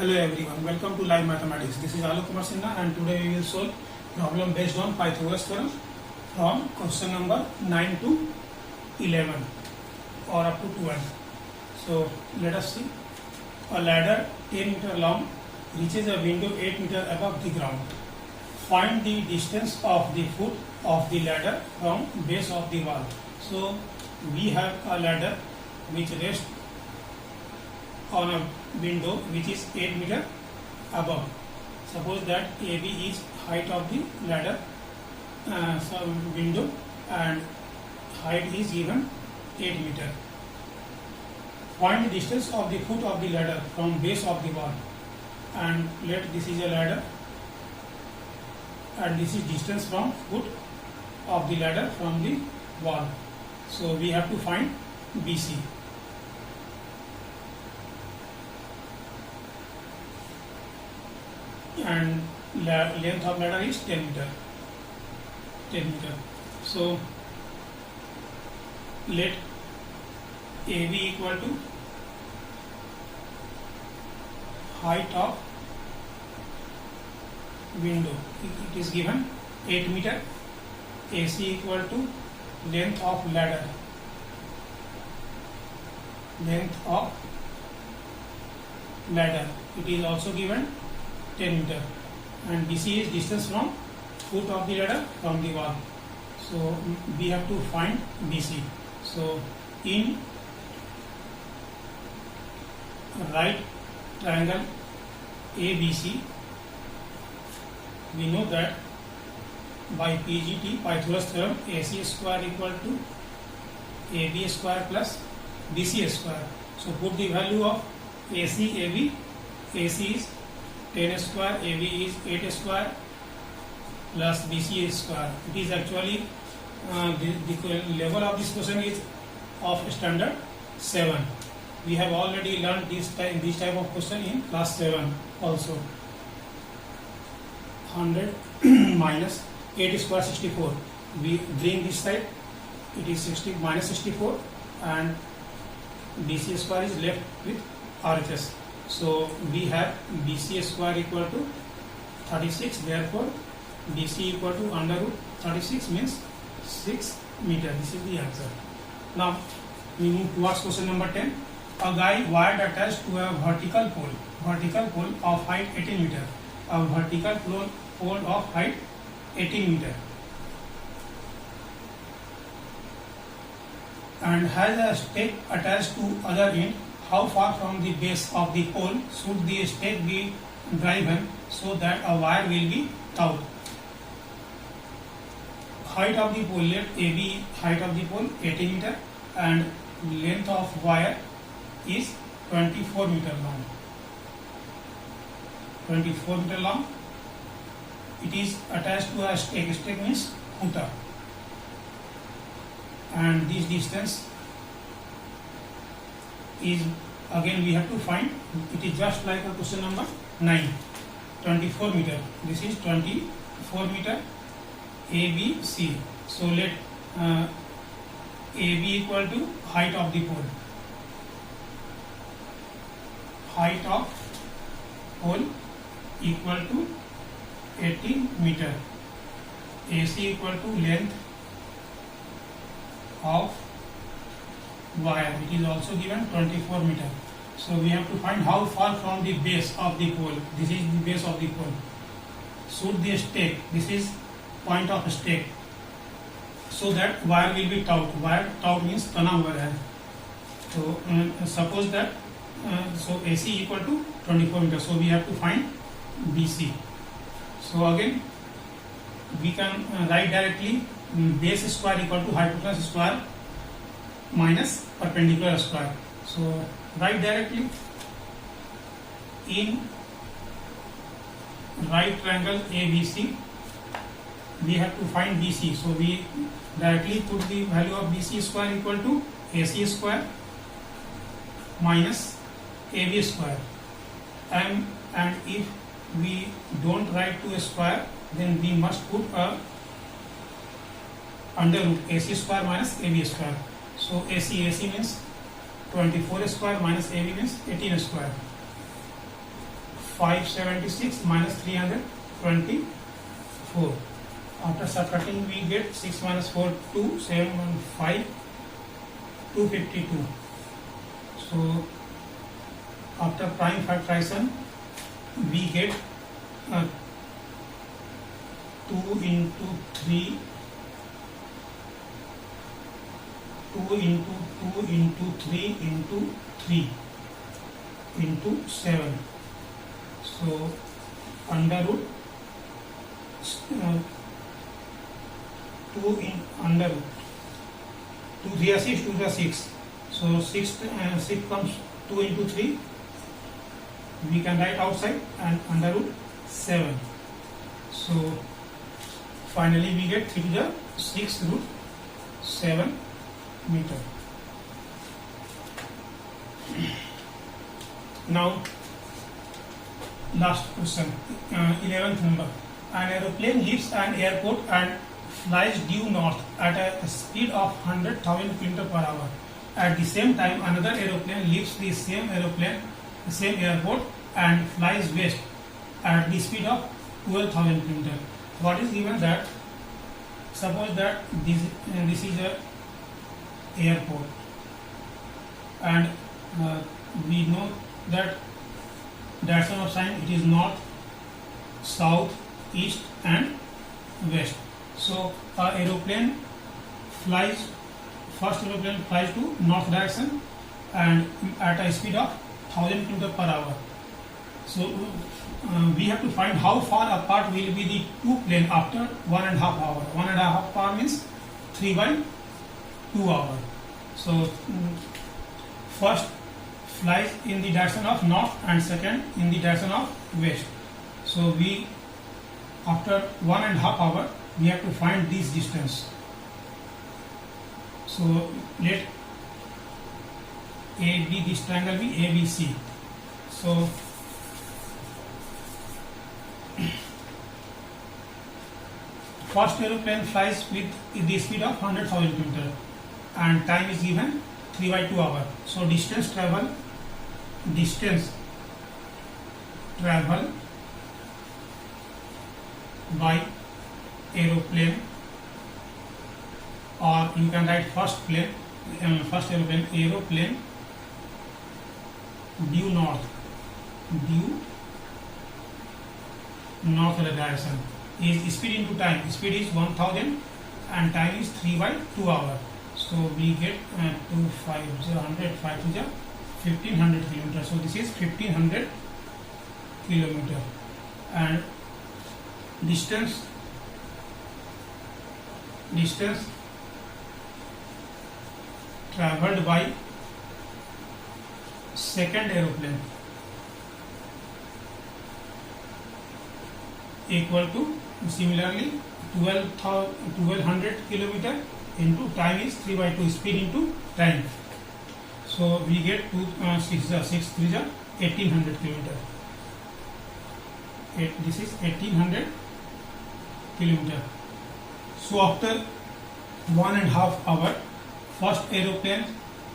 Hello everyone, welcome to Live Mathematics. This is Alok Kumar Sinha and today we will solve problem based on Pythagoras theorem from question number 9 to 11 or up to 12. So let us see. A ladder 10 meter long reaches a window 8 meter above the ground. Find the distance of the foot of the ladder from base of the wall. So we have a ladder which rests on a window which is 8 meter above. Suppose that AB is height of the ladder window and height is given 8 meter. Find the distance of the foot of the ladder from base of the wall, and let this is a ladder and this is distance from foot of the ladder from the wall. So we have to find BC. And length of ladder is 10 meter. So let AB equal to height of window. It is given 8 meter. AC equal to length of ladder. It is also given 10 meter, and BC is distance from foot of the ladder from the wall. So we have to find BC. So in right triangle ABC, we know that by PGT, Pythagoras theorem, AC square equal to AB square plus BC square. So put the value of AC, AB. AC is 10 square, AB is 8 square plus BC square. It is actually the level of this question is of standard 7. We have already learned this type of question in class 7 also. 100 minus 8 square 64. We bring this side, it is 60 minus 64, and BC square is left with RHS. So we have BC square equal to 36. Therefore BC equal to under root 36 means 6 meter. This is the answer. Now we move towards question number 10. A guy wired attached to a vertical pole of height 18 meter. A vertical pole of height 18 meter and has a stake attached to other end. How far from the base of the pole should the stake be driven so that a wire will be towed? Height of the pole, let AB height of the pole 18 meter and length of wire is 24 meter long. 24 meter long. It is attached to a stake. Stake means khuta. And this distance is, again we have to find. It is just like a question number 9. 24 meter. This is 24 meter ABC. So let AB equal to height of the pole. Height of pole equal to 18 meter. AC equal to length of wire. It is also given 24 meter. So we have to find how far from the base of the pole. This is the base of the pole. Should the stake, this is point of stake, so that wire will be towed. Wire towed means तना हुआ है. So suppose that so AC equal to 24 meter. So we have to find BC. So again we can write directly base square equal to hypotenuse square minus perpendicular square. So write directly in right triangle ABC we have to find BC. So we directly put the value of BC square equal to AC square minus AB square, and if we don't write to a square, then we must put a under root AC square minus AB square. So AC means 24 square minus AB means 18 square. 576 minus 324. After subtracting, we get 6 minus 4, 2, 7, 5, 252. So after prime factorization, we get 2 into 3, 2 into 2 into 3 into 3 into 7. So under root 2 in under root 2 3 are 6, 2 are 6. So 6 comes 2 into 3. We can write outside and under root 7. So finally we get 3 to the 6 root 7 meter. Now last question, 11th number. An aeroplane leaves an airport and flies due north at a speed of 100,000 km per hour. At the same time, another aeroplane leaves the same airport and flies west at the speed of 12,000 km. What is given that? Suppose that this is a airport, and we know that direction of sign, it is north, south, east and west. So first aeroplane flies to north direction and at a speed of 1000 km per hour. So we have to find how far apart will be the two planes after 1.5 hour. 1.5 hour means 3/2 hour. So first flies in the direction of north and second in the direction of west. So we, after 1.5 hour, we have to find this distance. So let A B, this triangle be ABC. So first aeroplane flies with the speed of 100,000 km and time is given 3/2 hour. So distance travel by aeroplane, or you can write first aeroplane due north direction is speed into time. Speed is 1000 and time is 3/2 hour. So we get 2 5 100 5 to 1500 kilometer. So this is 1500 kilometer, and distance traveled by second aeroplane equal to similarly 1200 kilometer into time is 3/2, speed into time. So we get 6 3 1800 kilometer. This is 1800 kilometer. So after 1.5 hour, first aeroplane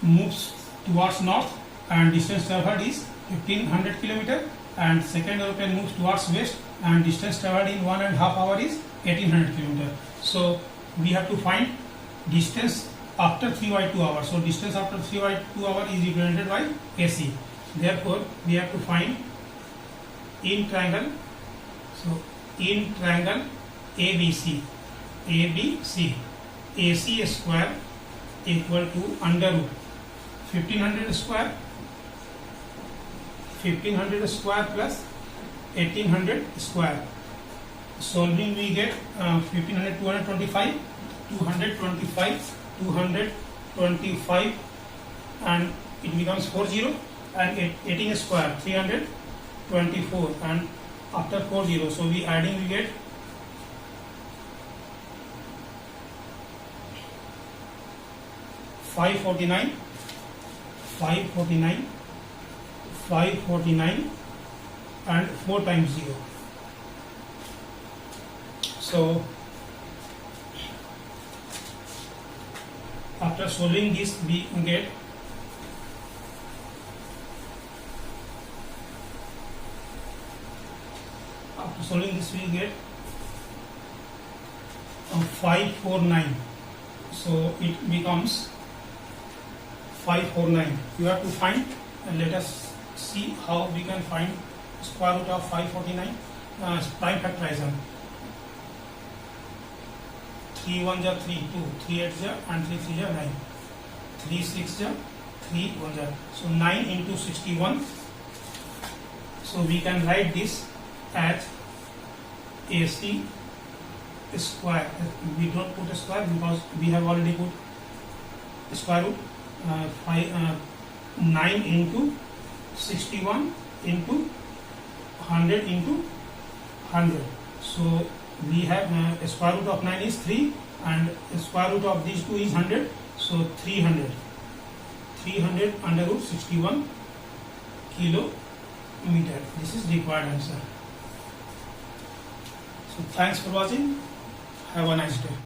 moves towards north and distance traveled is 1500 kilometer, and second aeroplane moves towards west and distance traveled in 1.5 hour is 1800 kilometer. So we have to find distance after 3/2 hour. So distance after 3/2 hour is represented by AC. Therefore we have to find in triangle. So in triangle ABC, AC square equal to under root 1500 square plus 1800 square. Solving we get 1500 225 and it becomes 40, and 18 square 324, and after 40, so we adding we get 549 and 4 times 0. So after solving this we get 549 after solving this we get 549. So it becomes 549. You have to find, and let us see how we can find square root of 549. Prime factorization. 3 1 ja 3 2, 3 8 ja and 3 3 ja 9, 3 6 ja 3 1 ja. So 9 into 61. So we can write this as AC square. We don't put a square because we have already put square root. 9 into 61 into 100 into 100. So we have square root of 9 is 3 and square root of these two is 100. So 300 under root 61 kilometer. This is required answer. So thanks for watching. Have a nice day.